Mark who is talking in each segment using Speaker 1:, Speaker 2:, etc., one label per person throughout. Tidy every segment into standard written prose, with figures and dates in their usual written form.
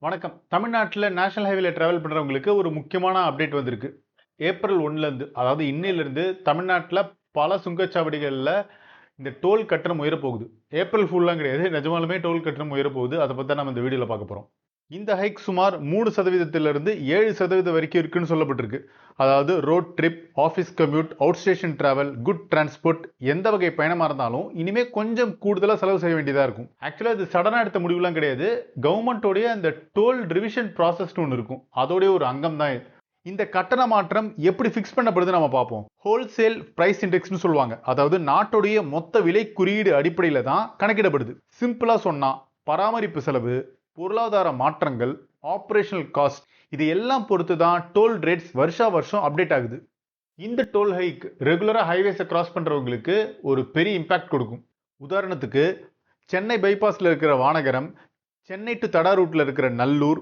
Speaker 1: வணக்கம். தமிழ்நாட்டில நேஷனல் ஹைவேல டிராவல் பண்றவங்களுக்கு ஒரு முக்கியமான அப்டேட் வந்திருக்கு. ஏப்ரல் 1லேருந்து அதாவது இன்னையிலிருந்து தமிழ்நாட்டில பல சுங்கச்சாவடிகள்ல இந்த டோல் கட்டணம் உயரப்போகுது. ஏப்ரல் ஃபுல்லாம் கிடையாது. நிஜமாலுமே டோல் கட்டணம் உயரப்போகுது. அத பத்தி தான் நம்ம இந்த வீடியோல பார்க்க போறோம். இந்த ஹைக் சுமார் 3% 7% வரைக்கும் இருக்குன்னு சொல்லப்பட்டிருக்கு. அதாவது road trip, office commute, out station travel, good transport எந்த வகை பயணமா இருந்தாலும் இனிமே கொஞ்சம் கூடுதலா செலவு செய்ய வேண்டியதா இருக்கும். ஆக்சுவலா இது சடனா எடுத்த முடிவுலாம் கிடையாது. கவர்மெண்டோடைய அந்த டோல் ரிவிஷன் ப்ராசஸ்னு ஒன்று இருக்கும். அதோடைய ஒரு அங்கம் தான் இது. இந்த கட்டண மாற்றம் எப்படி ஃபிக்ஸ் பண்ணப்படுது நம்ம பார்ப்போம். ஹோல்சேல் பிரைஸ் இண்டெக்ஸ்னு சொல்லுவாங்க. அதாவது நாட்டுடைய மொத்த விலை குறியீடு அடிப்படையில தான் கணக்கிடப்படுது. சிம்பிளா சொன்னா பராமரிப்பு செலவு, பொருளாதார மாற்றங்கள், ஆபரேஷனல் காஸ்ட் இது எல்லாம் பொறுத்து தான் டோல் ரேட்ஸ் வருஷா வருஷம் அப்டேட் ஆகுது. இந்த டோல் ஹைக் ரெகுலரா ஹைவேஸை கிராஸ் பண்றவங்களுக்கு ஒரு பெரிய இம்பாக்ட் கொடுக்கும். உதாரணத்துக்கு சென்னை பைபாஸ்ல இருக்கிற வானகரம், சென்னை டு தடா ரூட்ல இருக்கிற நல்லூர்,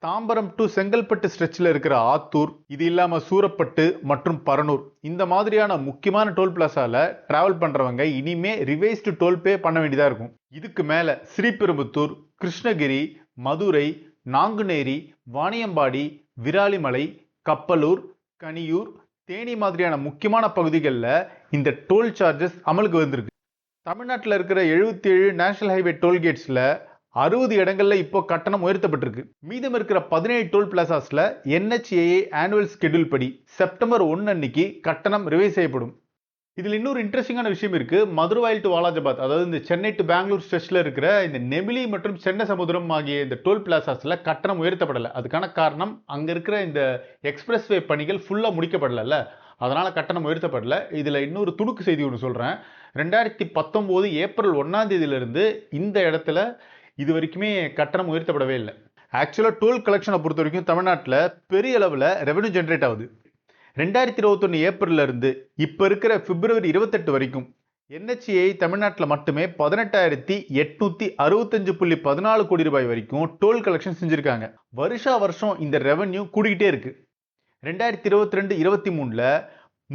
Speaker 1: தாம்பரம் டு செங்கல்பட்டு ஸ்ட்ரெச்சில் இருக்கிற ஆத்தூர், இது இல்லாம சூரப்பட்டு மற்றும் பரனூர் இந்த மாதிரியான முக்கியமான டோல் பிளாசால டிராவல் பண்றவங்க இனிமே ரிவைஸ்டு டோல் பே பண்ண வேண்டியதா இருக்கும். இதுக்கு மேல ஸ்ரீபெரும்புத்தூர், கிருஷ்ணகிரி, மதுரை, நாங்குநேரி, வாணியம்பாடி, விராலிமலை, கப்பலூர், கனியூர், தேனி மாதிரியான முக்கியமான பகுதிகளில் இந்த டோல் சார்ஜஸ் அமலுக்கு வந்திருக்கு. தமிழ்நாட்டில் இருக்கிற 77 நேஷனல் ஹைவே டோல்கேட்ஸ்ல 60 இடங்கள்ல இப்போ கட்டணம் உயர்த்தப்பட்டிருக்கு. மீதம் இருக்கிற 17 டோல் பிளாசாஸ்ல NHAA ஆனுவல் ஸ்கெடியூல் படி செப்டம்பர் 1 அன்னைக்கு கட்டணம் ரிவைஸ் செய்யப்படும். இதில் இன்னொரு இன்ட்ரெஸ்டிங்கான விஷயம் இருக்கு. மதுரவாயில் டு வாலாஜாபாத் அதாவது இந்த சென்னை டு பெங்களூர் ஸ்ட்ரெச்ல இருக்கிற இந்த நெமிலி மற்றும் சென்னை சமுத்திரம் ஆகிய இந்த டோல் பிளாசாஸ்ல கட்டணம் உயர்த்தப்படலை. அதுக்கான காரணம் அங்க இருக்கிற இந்த எக்ஸ்பிரஸ்வே பணிகள் ஃபுல்லா முடிக்கப்படல. அதனால கட்டணம் உயர்த்தப்படல. இதுல இன்னொரு துணுக்கு செய்தி ஒன்று சொல்றேன். 2019 ஏப்ரல் 1ஆம் தேதியிலிருந்து இந்த இடத்துல இது வரைக்குமே கட்டணம் உயர்த்தப்படவே இல்லை. ஆக்சுவலா டோல் கலெக்ஷனை பொறுத்த வரைக்கும் தமிழ்நாட்டில் பெரிய அளவில் ரெவன்யூ ஜென்ரேட் ஆகுது. 2021 ஏப்ரல்ல இருந்து இப்ப இருக்கிற பிப்ரவரி 28 வரைக்கும் NHAA தமிழ்நாட்டில் மட்டுமே 18,865.14 கோடி ரூபாய் வரைக்கும் டோல் கலெக்ஷன் செஞ்சிருக்காங்க. வருஷா வருஷம் இந்த ரெவன்யூ கூடிக்கிட்டே இருக்கு. 2022-23ல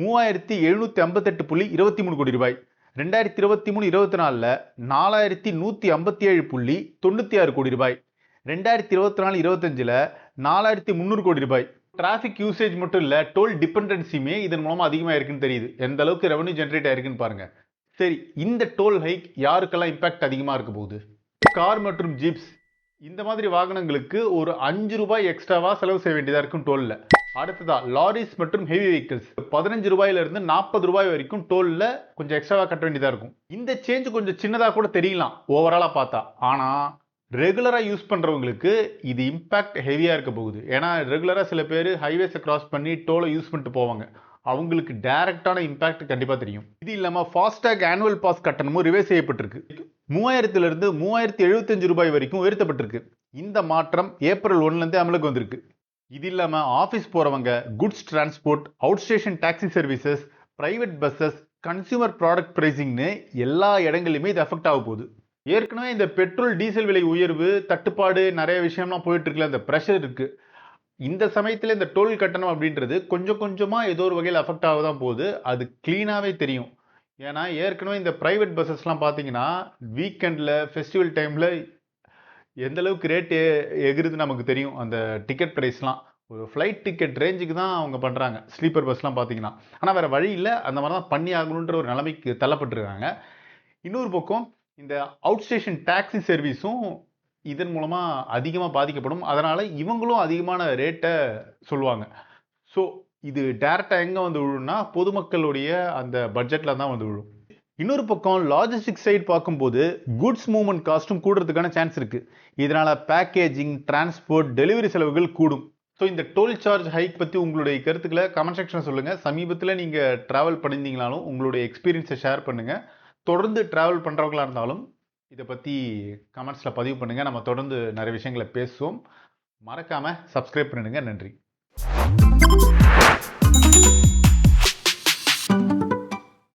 Speaker 1: 3,758.23 கோடி ரூபாய், 2023-24ல 4,157.96 கோடி ரூபாய், 2024-25ல 4,300 கோடி ரூபாய். டிராஃபிக் யூசேஜ் மட்டும் இல்ல, டோல் டிபெண்டன்சியுமே இதன் மூலமா அதிகமா இருக்குன்னு தெரியுது. எந்த அளவுக்கு ரெவன்யூ ஜென்ரேட் ஆயிருக்குன்னு பாருங்க. சரி, இந்த டோல் ஹைக் யாருக்கெல்லாம் இம்பாக்ட் அதிகமா இருக்க போகுது? கார் மற்றும் ஜீப்ஸ் இந்த மாதிரி வாகனங்களுக்கு ஒரு 5 ரூபாய் எக்ஸ்ட்ராவா செலவு செய்ய வேண்டியதா இருக்கும் டோல்ல. அடுத்ததா லாரிஸ் மற்றும் ஹெவி வெஹிக்கிள்ஸ் 15 ரூபாயில இருந்து 40 ரூபாய் வரைக்கும் டோல்ல கொஞ்சம் எக்ஸ்ட்ராவா கட்ட வேண்டியதா இருக்கும். இந்த சேஞ்ச் கொஞ்சம் சின்னதா கூட தெரியலாம் ஓவராலா பார்த்தா. ஆனா ரெகுலரா யூஸ் பண்றவங்களுக்கு இது இம்பாக்ட் ஹெவியா இருக்க போகுது. ஏன்னா ரெகுலரா சில பேர் ஹைவேஸை கிராஸ் பண்ணி டோலை யூஸ் பண்ணிட்டு போவாங்க. அவங்களுக்கு டைரக்டான இம்பாக்ட் கண்டிப்பா தெரியும். இது இல்லாம ஃபாஸ்டாக் ஆனுவல் பாஸ் கட்டணமும் ரிவைஸ் செய்யப்பட்டிருக்கு. 3000 இருந்து 3075 ரூபாய் வரைக்கும் உயர்த்தப்பட்டிருக்கு. இந்த மாற்றம் ஏப்ரல் 1லேருந்து அமலுக்கு வந்திருக்கு. இது இல்லாம ஆஃபீஸ் போறவங்க, goods transport, outstation taxi services, private buses, consumer product பிரைசிங்னு எல்லா இடங்களிலுமே இது அஃபெக்ட் ஆக போகுது. ஏற்கனவே இந்த பெட்ரோல் டீசல் விலை உயர்வு, தட்டுப்பாடு நிறைய விஷயம்லாம் போயிட்டு இருக்குல்ல, அந்த ப்ரெஷர் இருக்கு. இந்த சமயத்தில் இந்த டோல் கட்டணம் அப்படின்றது கொஞ்சம் கொஞ்சமா ஏதோ ஒரு வகையில் அஃபெக்ட் ஆக தான் போகுது. அது கிளீனாகவே தெரியும். ஏன்னா ஏற்கனவே இந்த பிரைவேட் பஸ்ஸஸ்லாம் பார்த்தீங்கன்னா வீக்கெண்டில், ஃபெஸ்டிவல் டைமில் எந்த அளவுக்கு ரேட்டு எகிருது நமக்கு தெரியும். அந்த டிக்கெட் ப்ரைஸ்லாம் ஒரு ஃப்ளைட் டிக்கெட் ரேஞ்சுக்கு தான் அவங்க பண்ணுறாங்க. ஸ்லீப்பர் பஸ்லாம் பார்த்தீங்கன்னா. ஆனால் வேறு வழி இல்லை, அந்த மாதிரி தான் பண்ணி ஆகணுன்ற ஒரு நிலைமைக்கு தள்ளப்பட்டிருக்காங்க. இன்னொரு பக்கம் இந்த அவுட் ஸ்டேஷன் டாக்ஸி சர்வீஸும் இதன் மூலமா அதிகமாக பாதிக்கப்படும். அதனால இவங்களும் அதிகமான ரேட்டை சொல்லுவாங்க. ஸோ இது டைரக்டா எங்க வந்து விழும்னா பொதுமக்களுடைய அந்த பட்ஜெட்ல தான் வந்து விழும். இன்னொரு பக்கம் லாஜிஸ்டிக் சைடு பார்க்கும்போது குட்ஸ் மூவ்மெண்ட் காஸ்ட்டும் கூடுறதுக்கான சான்ஸ் இருக்கு. இதனால பேக்கேஜிங், டிரான்ஸ்போர்ட், டெலிவரி செலவுகள் கூடும். ஸோ இந்த டோல் சார்ஜ் ஹைக் பற்றி உங்களுடைய கருத்துக்களை கமெண்ட் செக்ஷன் சொல்லுங்க. சமீபத்தில் நீங்கள் டிராவல் பண்ணியிருந்தீங்கனாலும் உங்களுடைய எக்ஸ்பீரியன்ஸை ஷேர் பண்ணுங்க. தொடர்ந்து டிராவல் பண்ணுறவங்களா இருந்தாலும் இதை பற்றி கமெண்ட்ஸில் பதிவு பண்ணுங்கள். நம்ம தொடர்ந்து நிறைய விஷயங்களை பேசுவோம். மறக்காமல் சப்ஸ்கிரைப் பண்ணிடுங்க. நன்றி.